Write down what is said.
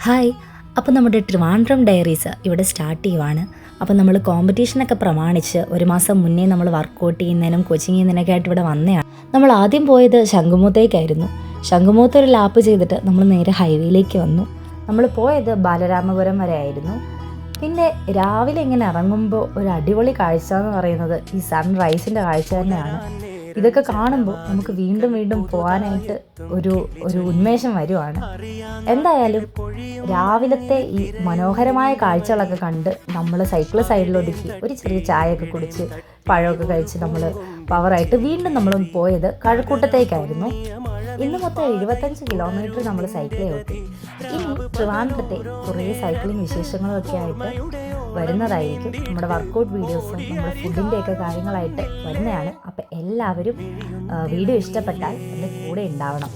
Hi. അപ്പോൾ നമ്മുടെ Trivandrum diaries ഇവിടെ സ്റ്റാർട്ട് ചെയ്യുവാണ്. അപ്പോൾ നമ്മൾ കോമ്പറ്റീഷനൊക്കെ പ്രമാണിച്ച് ഒരു മാസം മുന്നേ നമ്മൾ വർക്കൗട്ട് ചെയ്യുന്നതിനും കോച്ചിങ് ചെയ്യുന്നതിനൊക്കെ ആയിട്ട് ഇവിടെ വന്നതാണ്. നമ്മൾ ആദ്യം പോയത് ശംഖുമുഖത്തേക്കായിരുന്നു. ശംഖുമുഖത്ത് ഒരു ലാപ്പ് ചെയ്തിട്ട് നമ്മൾ നേരെ ഹൈവേയിലേക്ക് വന്നു. നമ്മൾ പോയത് ബാലരാമപുരം വരെ ആയിരുന്നു. പിന്നെ രാവിലെ ഇങ്ങനെ ഇറങ്ങുമ്പോൾ ഒരു അടിപൊളി കാഴ്ച എന്ന് പറയുന്നത് ഈ സൺറൈസിൻ്റെ കാഴ്ച തന്നെയാണ്. ഇതൊക്കെ കാണുമ്പോൾ നമുക്ക് വീണ്ടും വീണ്ടും പോകാനായിട്ട് ഒരു ഉന്മേഷം വരുവാണ്. എന്തായാലും രാവിലത്തെ ഈ മനോഹരമായ കാഴ്ചകളൊക്കെ കണ്ട് നമ്മൾ സൈക്കിൾ സൈഡിലൊതുക്കി ഒരു ചെറിയ ചായയൊക്കെ കുടിച്ച് പഴമൊക്കെ കഴിച്ച് നമ്മൾ പവറായിട്ട് വീണ്ടും നമ്മൾ പോയത് കഴക്കൂട്ടത്തേക്കായിരുന്നു. ഇന്ന് മൊത്തം 75 കിലോമീറ്റർ നമ്മൾ സൈക്കിൾ ഓട്ടി. ഇനി ട്രിവാൻഡ്രത്തെ കുറേ സൈക്ലിംഗ് വിശേഷങ്ങളും ഒക്കെ ആയിട്ട് വരുന്നതായിരിക്കും. നമ്മുടെ വർക്കൗട്ട് വീഡിയോസും നമ്മുടെ ഫുഡിൻ്റെയൊക്കെ കാര്യങ്ങളായിട്ട് വരുന്നതാണ്. അപ്പോൾ എല്ലാവരും വീഡിയോ ഇഷ്ടപ്പെട്ടാൽ എൻ്റെ കൂടെ ഉണ്ടാവണം.